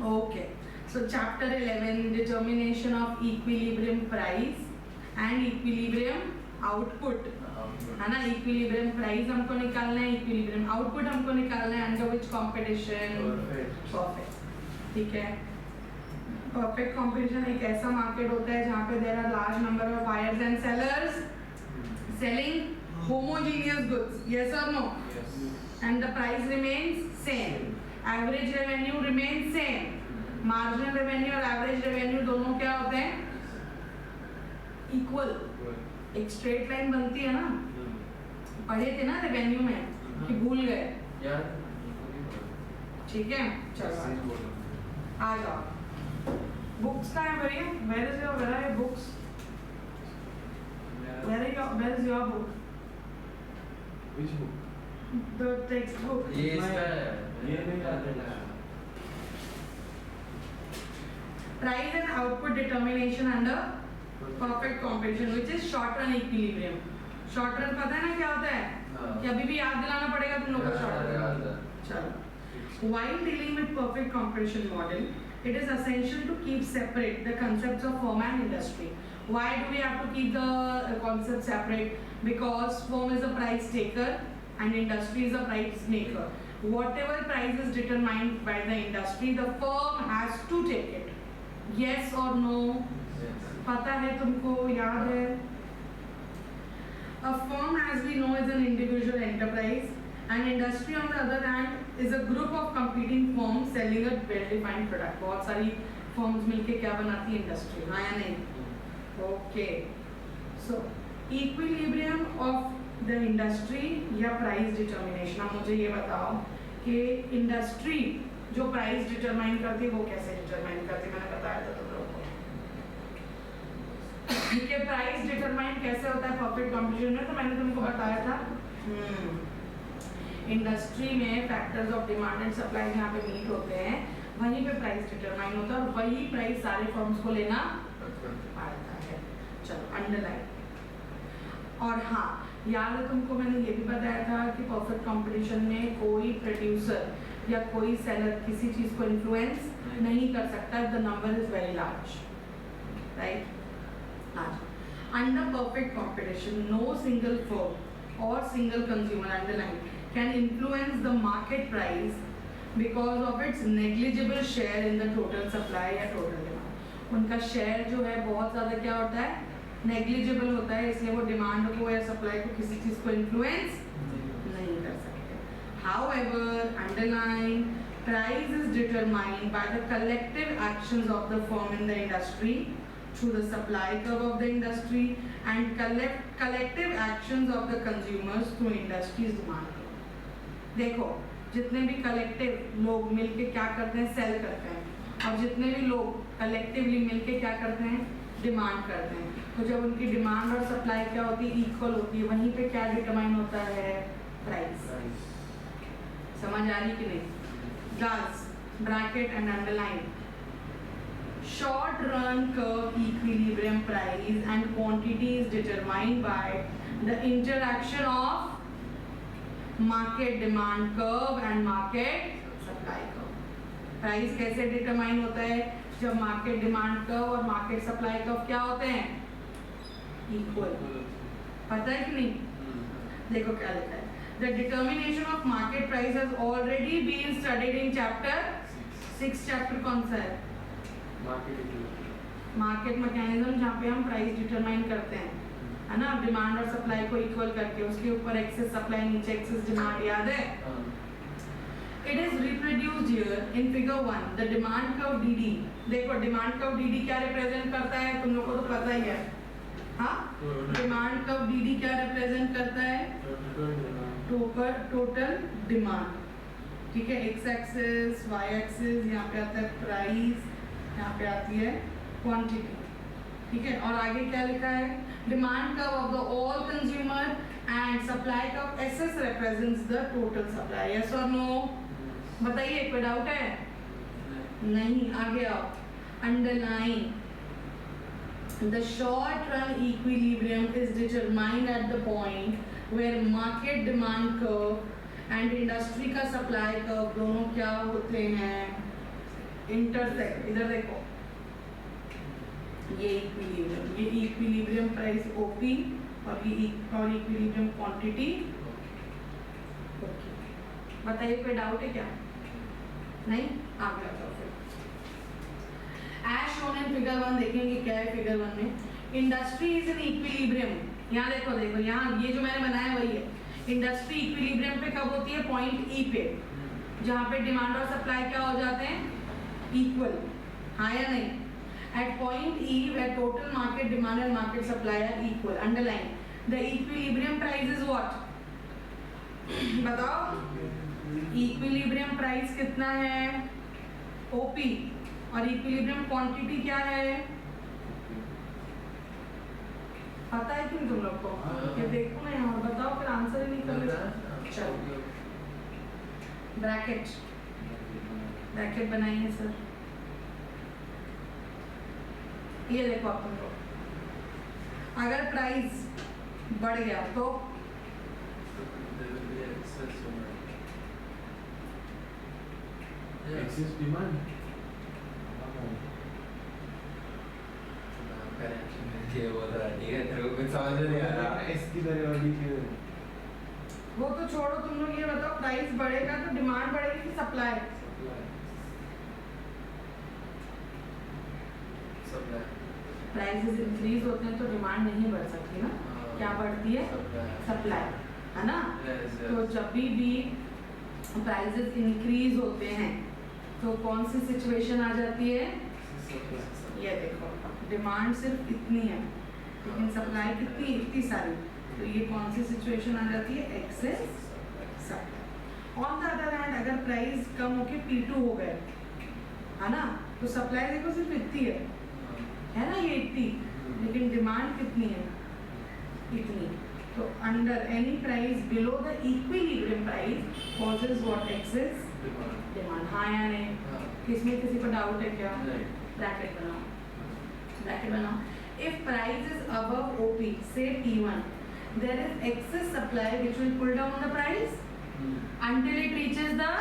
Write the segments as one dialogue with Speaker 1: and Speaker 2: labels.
Speaker 1: Okay, so chapter 11, determination of equilibrium price and equilibrium output, है ना. equilibrium price हमको निकालना है, equilibrium output हमको निकालना है, under which competition? Perfect. ठीक है. Perfect competition एक ऐसा मार्केट होता है जहाँ पे there are large number of buyers and sellers selling homogeneous goods. Yes or no?
Speaker 2: Yes.
Speaker 1: And the price remains same. Average revenue remains same. Marginal revenue और average revenue दोनों क्या होते हैं? Equal. एक straight line बनती है ना. पढ़े थे ना revenue में कि भूल गए. ठीक है, चलो आ जाओ. Books कहाँ है भैया? Where are your books? Where is your book?
Speaker 2: Which book?
Speaker 1: The textbook.
Speaker 2: ये इसका ये नहीं.
Speaker 1: Price and output determination under perfect competition, which is short run equilibrium. Short run पता है ना क्या होता है? कि अभी भी याद दिलाना पड़ेगा तुम लोगों को short run. चलो. While dealing with perfect competition model, it is essential to keep separate the concepts of firm and industry. Why do we have to keep the concepts separate? Because firm is a price taker and industry is a price maker. Whatever price is determined by the industry, the firm has to take it. Yes or no?
Speaker 2: Yes.
Speaker 1: पता है तुमको, याद है? A firm, as we know, is an individual enterprise, and industry on the other hand is a group of competing firms selling a well-defined product. बहुत सारी firms मिलके क्या बनाती है industry, हाँ या नहीं? Okay. So equilibrium of the industry या price determination. अब मुझे ये बताओ कि industry जो प्राइस डिटरमाइन करती है वो कैसे डिटरमाइन करती है? मैंने बताया था तुम लोगों को कि प्राइस डिटरमाइन कैसे होता है परफेक्ट कंपटीशन में. तो मैंने तुमको बताया था इंडस्ट्री में factors of demand and supply यहाँ पे मीट होते हैं, वहीं पे प्राइस डिटरमाइन होता है और वही प्राइस सारे फर्म्स को लेना पड़ता है. चलो अंडरलाइन. और हाँ, याद है तुमको मैंने ये भी बताया था कि परफेक्ट कंपटीशन में कोई प्रोड्यूसर या कोई सेलर किसी चीज को इन्फ्लुएंस नहीं कर सकता if the number is very large, right? Under perfect competition, no single firm or single consumer, underline, can influence the market price because of its negligible share in the total supply या total demand. उनका share जो है बहुत ज़्यादा क्या होता है? Negligible होता है, इसलिए वो डिमांड को या सप्लाई को किसी चीज़ को इन्फ्लुएंस नहीं कर सकते. However, underline, price is determined by the collective actions of the firm in the industry through the supply curve of the industry and collective actions of the consumers through industry's demand curve. देखो, जितने भी collective लोग मिलके क्या करते हैं? Cell करते हैं. और जितने भी लोग collectively मिलके क्या करते हैं? डिमांड करते हैं. तो जब उनकी डिमांड और सप्लाई क्या होती है? इक्वल होती है. वहीं पे क्या डिटरमाइन होता है? प्राइस. समझ आ रही कि नहीं? Thus, bracket and underline. Short run curve equilibrium price and quantity is determined by the interaction of market demand curve and market supply curve. Price कैसे determine होता है? जब market demand curve और market supply curve क्या होते हैं? Equal. पता है कि नहीं? देखो क्या लिखा है. The determination of market price has already been studied in chapter 6. chapter कौन सा है? मार्केट मैकेनिज्म, जहाँ पे हम प्राइस डिटरमाइन करते हैं, है ना, डिमांड और सप्लाई को इक्वल करके. उसके ऊपर एक्सेस सप्लाई, नीचे एक्सेस डिमांड. याद है? It is reproduced here in figure 1. The demand curve DD. देखो डिमांड कर्व DD क्या रिप्रेजेंट करता है? तुम लोगों को तो पता ही है. हाँ, डिमांड कर्व DD क्या रिप्रेजेंट करता है? Total demand. ठीक है, एक्स एक्सिस, वाई एक्सिस, यहाँ पे आता है प्राइस, यहाँ पे आती है क्वांटिटी. ठीक है, और आगे क्या लिखा है? Demand curve of the all consumer and supply curve SS represents the total supply. Yes और नो? बताइए, कोई डाउट है? नहीं. आगे आओ. Underline. The short run equilibrium is determined at the point where market demand curve and industry का supply curve दोनों क्या होते हैं? इंटरसेक्ट, इधर देखो ये इक्विलिब्रियम प्राइस ओपी और ये और इक्विलिब्रियम क्वांटिटी ओके। बताइए कोई डाउट है क्या? नहीं, आगे आ जाओ फिर। एज शोन इन फिगर 1 देखेंगे क्या है फिगर 1 में। इंडस्ट्री इज इन इक्विलिब्रियम, यहाँ देखो देखो यहाँ ये जो मैंने बनाया वही है। इंडस्ट्री इक्विलिब्रियम पे कब होती है? पॉइंट ई पे, जहाँ पे डिमांड और सप्लाई क्या हो जाते हैं? इक्वल, हाँ या नहीं? At point E where total market demand and market supply are equal, underline the equilibrium price is what? बताओ इक्विलिब्रियम प्राइस कितना है? ओपी। और इक्विलिब्रियम क्वांटिटी क्या है? पता है कि नहीं तुम लोग को? ये देखो ना यहाँ, बताओ फिर आंसर ही नहीं कर लेते। चलो ब्रैकेट ब्रैकेट बनाइए सर। ये देखो आप तुम लोग, अगर प्राइस बढ़ गया तो
Speaker 2: एक्सेस डिमांड
Speaker 3: ये बोल रहा है, ठीक है, तेरे को कुछ समझ नहीं आ रहा।
Speaker 2: इसकी तरह और भी क्यों?
Speaker 1: वो तो छोड़ो, तुम लोग ये बताओ प्राइस बढ़ेगा तो डिमांड बढ़ेगी कि सप्लाई? प्राइसेस इंक्रीज होते हैं तो डिमांड नहीं बढ़ सकती ना, क्या बढ़ती है? सप्लाई, है ना? तो जब भी प्राइसेस इंक्रीज होते हैं तो कौन सी सिचुएशन आ जाती है? ये देखो डिमांड सिर्फ इतनी है लेकिन सप्लाई कितनी? इतनी सारी, तो ये कौन सी सिचुएशन आ जाती है? Excess supply. On the other hand अगर प्राइस कम होके P2 हो गए, है ना, तो सप्लाई देखो सिर्फ इतनी है ना, ये इतनी, लेकिन डिमांड कितनी है? इतनी। तो under any price below the equilibrium price causes what? Excess demand, हाँ या नहीं? इसमें किसी को डाउट है क्या? ब्रैकेट बनाओ, ब्रैकेट बनाओ। If price is above OP, say P1, there is excess supply which will pull down the price until it reaches the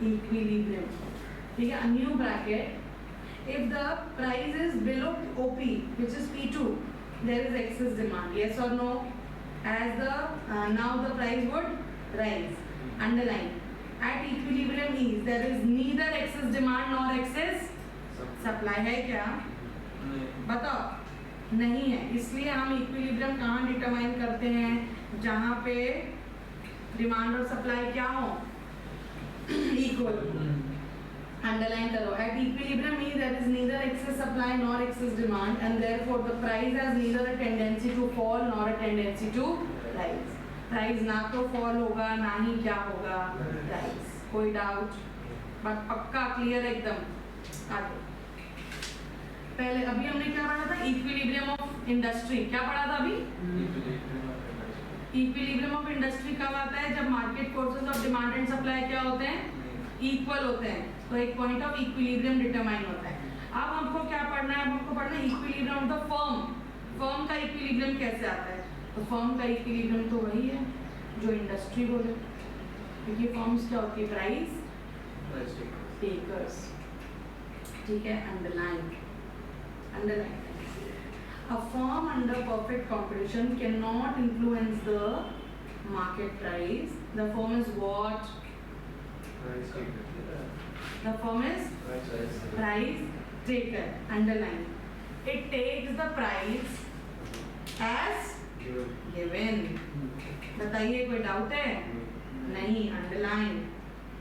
Speaker 1: equilibrium. ठीक है, a new bracket. If the price is below OP, which is P2, there is excess demand. Yes or no? As the now the price would rise. Underline. At equilibrium is there is neither excess demand nor excess supply. है क्या? बताओ, नहीं है। इसलिए हम equilibrium कहाँ determine करते हैं? जहाँ पे डिमांड और सप्लाई क्या हो? इक्वल। अंडरलाइन करो। At equilibrium E there is neither excess supply nor excess demand and therefore the price has neither a tendency to fall nor a tendency to rise. Price ना तो fall होगा ना ही क्या होगा? Rise. कोई doubt? But पक्का clear एकदम। आगे पहले अभी हमने क्या पढ़ा था? Equilibrium of industry. क्या पढ़ा था अभी? इक्विलिब्रियम ऑफ इंडस्ट्री कब आता है? जब market forces of demand and supply क्या होते हैं? इक्वल होते हैं, तो एक पॉइंट ऑफ इक्विलिब्रियम डिटरमाइन होता है। अब हमको क्या पढ़ना है? अब हमको पढ़ना है equilibrium of the firm. Firm का इक्विलिब्रियम कैसे आता है? तो फर्म का इक्विलिब्रियम तो वही है जो इंडस्ट्री बोले, क्योंकि फर्म्स क्या होती है? Price takers. ठीक है, underline. A firm under perfect competition cannot influence the market price. The firm is what? The firm is price taker. Underline. It takes the price as given. बताइए कोई doubt है? नहीं। Underline.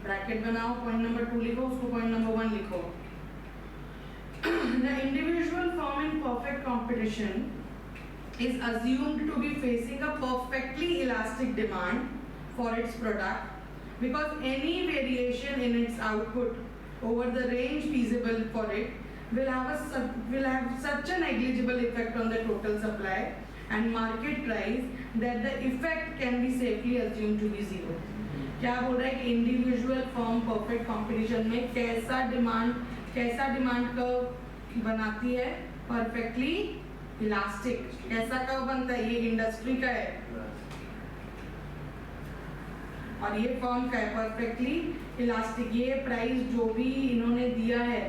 Speaker 1: Bracket बनाओ, point number 2 लिखो, उसको point number 1 लिखो। The individual firm in perfect competition is assumed to be facing a perfectly elastic demand for its product because any variation in its output over the range feasible for it will have such a negligible effect on the total supply and market price that the effect can be safely assumed to be zero. क्या बोल रहा है कि individual firm perfect competition में कैसा demand curve बनाती है? Perfectly elastic. ऐसा कर्व बनता है, ये इंडस्ट्री का है। और ये फर्म का है परफेक्टली इलास्टिक। ये प्राइस जो भी इन्होंने दिया है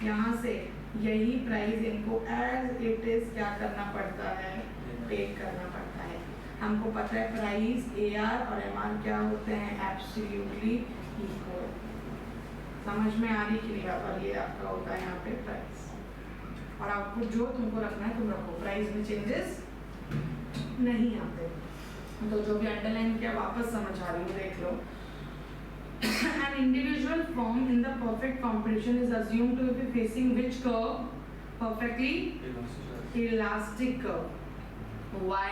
Speaker 1: यहाँ से, यही प्राइस इनको एज इट इज क्या करना पड़ता है, पे करना पड़ता है। हमको पता है प्राइस AR और MR क्या होते हैं, एब्सोल्युटली इक्वल। समझ में आ रही कि नहीं? और ये आपका होता है यहाँ पे प्राइस, और आउटपुट जो तुमको रखना है तुम रखो, प्राइस में चेंजेस नहीं आते। तो जो भी अंडरलाइन किया वापस समझ आ रही हो देख लो। An individual firm in the perfect competition is assumed to be facing which curve? Perfectly elastic curve. Why?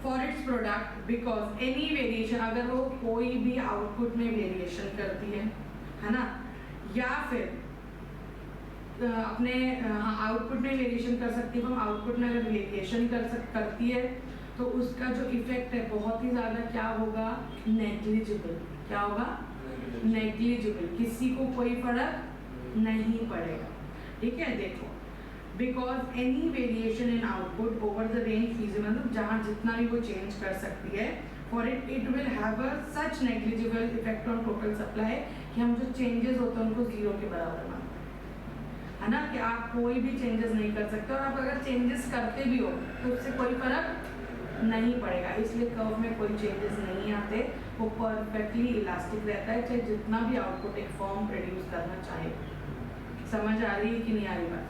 Speaker 1: For its product, because any variation, अगर वो कोई भी आउटपुट में वेरिएशन करती है ना, या फिर अपने आउटपुट में वेरिएशन कर सकती है, हम आउटपुट में अगर वेरिएशन करती है तो उसका जो इफेक्ट है बहुत ही ज़्यादा क्या होगा, नेग्लिजिबल। क्या होगा? नेग्लिजिबल, किसी को कोई फर्क नहीं पड़ेगा। ठीक है, देखो, because any variation in output over the range feasible, मतलब जहाँ जितना भी वो चेंज कर सकती है, for it will have a such negligible effect on total supply कि हम जो चेंजेस होते हैं उनको जीरो के बराबर मानते हैं, है ना, कि आप कोई भी चेंजेस नहीं कर सकते, और आप अगर चेंजेस करते भी हो तो उससे कोई फर्क नहीं पड़ेगा। इसलिए कर्व में कोई चेंजेस नहीं आते, वो परफेक्टली इलास्टिक रहता है, चाहे जितना भी आउटपुट एक फॉर्म प्रोड्यूस करना चाहे। समझ आ रही है कि नहीं आ रही बात?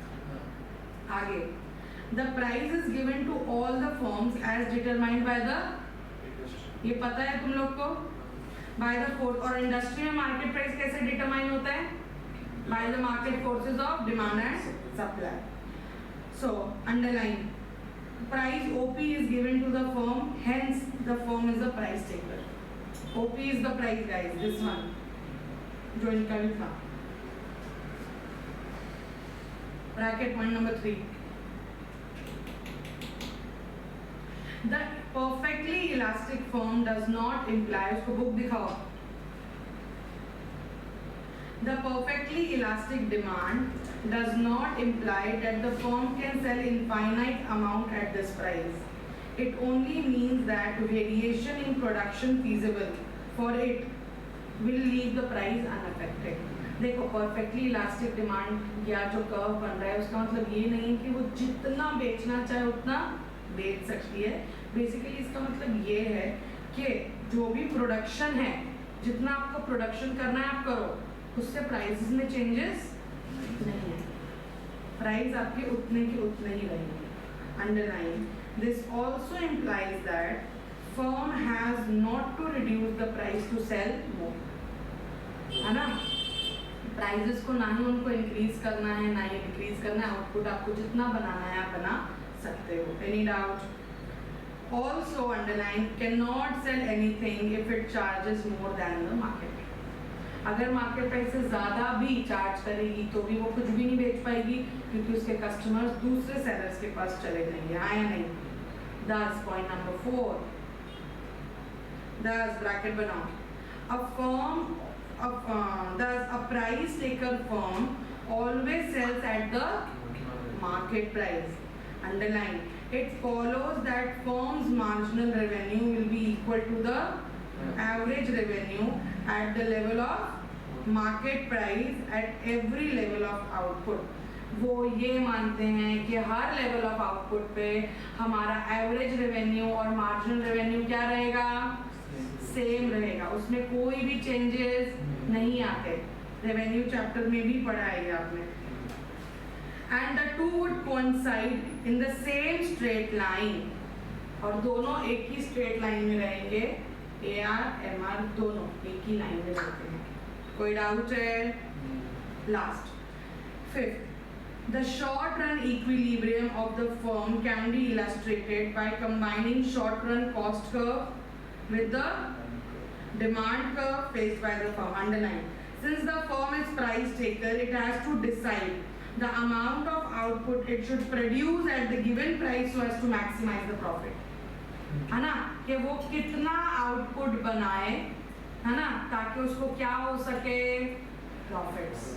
Speaker 1: आगे, the price is given to all the firms as determined by the, ये पता है तुम लोग को, बाय द फोर्स। और इंडस्ट्री में मार्केट प्राइस कैसे डिटरमाइन होता है? By the market forces of demand and supply. So underline, price OP is given to the firm, hence the firm is the price taker. OP is the price, guys, this one जो इनका भी था। Bracket point number 3, the perfectly elastic firm does not imply, उसको book दिखाओ, the perfectly elastic demand does not imply that the firm can sell infinite amount at this price. It only means that variation in production feasible for it will leave the price unaffected. देखो, perfectly elastic demand या जो curve बन रहा है उसका मतलब ये नहीं है कि वो जितना बेचना चाहे उतना बेच सकती है। बेसिकली इसका मतलब ये है कि जो भी प्रोडक्शन है, जितना आपको प्रोडक्शन करना है आप करो, उससे प्राइसेस में चेंजेस नहीं है, प्राइस आपके उतने के उतने ही रहेंगे। Underline, this also implies that firm has not to reduce the price to sell more, है ना, प्राइसेस को ना ही उनको इंक्रीज करना है ना ही डिक्रीज करना है, आउटपुट आपको जितना बनाना है आप बना सकते हो। Any doubt? Also underline, can not sell anything if it charges more than the market. अगर मार्केट प्राइस से ज़्यादा भी चार्ज करेगी तो भी वो कुछ भी नहीं बेच पाएगी, क्योंकि उसके कस्टमर्स दूसरे सेलर्स के पास चले जाएंगे, हाँ या नहीं? दस पॉइंट नंबर 4, 10 ब्रैकेट बनाओ, a firm thus a price taker firm always sells at the market price. Underline, it follows that firm's marginal revenue will be equal to the average revenue at the level of market price at every level of output. वो ये मानते हैं कि हर level of output पे हमारा average revenue और marginal revenue क्या रहेगा, सेम रहेगा, उसमें कोई भी चेंजेस नहीं आते। रेवेन्यू चैप्टर में भी पढ़ा है ये आपने। And the two would coincide in the same straight line, और दोनों एक ही स्ट्रेट लाइन में रहेंगे, AR MR दोनों एक ही लाइन में रहते हैं। कोई डाउट है? Last, 5th, the short run equilibrium of the firm can be illustrated by combining short run cost curve with the demand curve faced by the firm. Underline, since the firm is price taker, it has to decide the amount of output it should produce at the given price so as to maximize the profit. है ना, कि वो कितना output बनाए, है ना, ताकि उसको क्या हो सके, प्रॉफिट्स।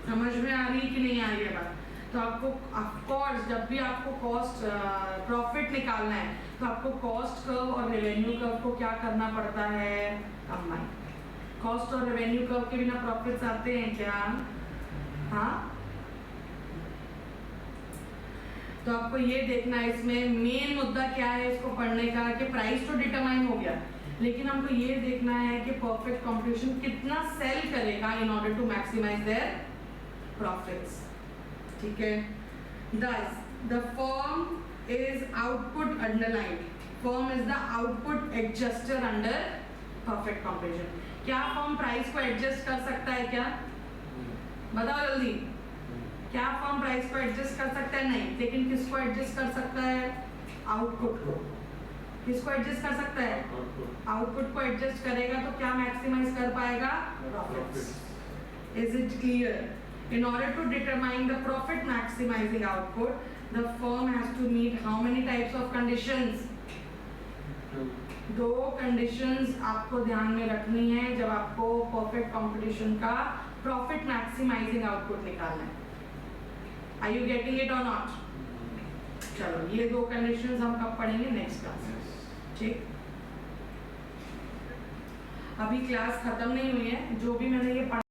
Speaker 1: समझ में आ रही कि नहीं आ रही है बात? तो आपको ऑफकोर्स जब भी आपको कॉस्ट प्रॉफिट निकालना है तो आपको कॉस्ट कर्व और रेवेन्यू कर्व को क्या करना पड़ता है, कंबाइन। कॉस्ट और रेवेन्यू कर्व के बिना प्रॉफिट्स आते हैं क्या? हाँ, तो आपको ये देखना है इसमें मेन मुद्दा क्या है इसको पढ़ने का, कि प्राइस तो डिटरमाइन हो गया, लेकिन हमको ये देखना है कि परफेक्ट कंपटीशन कितना सेल करेगा in order to maximise their profits. ठीक है, thus the firm is output underlined, firm is the output adjuster under perfect competition। क्या फर्म प्राइस को एडजस्ट कर सकता है क्या? बताओ जल्दी, क्या फर्म प्राइस को एडजस्ट कर सकता है? नहीं, लेकिन किसको एडजस्ट कर सकता है? आउटपुट को। किसको एडजस्ट कर सकता है? आउटपुट को एडजस्ट करेगा तो क्या मैक्सिमाइज कर पाएगा? Profits. Is it clear? In order to determine the profit maximizing output, the firm has to meet how many types of conditions? 2 conditions आपको ध्यान में रखनी है जब आपको perfect competition का profit maximizing output निकालना है। Are you getting it or not? चलो, ये 2 conditions हम कब पढ़ेंगे? नेक्स्ट क्लास में। ठीक, अभी क्लास खत्म नहीं हुई है, जो भी मैंने ये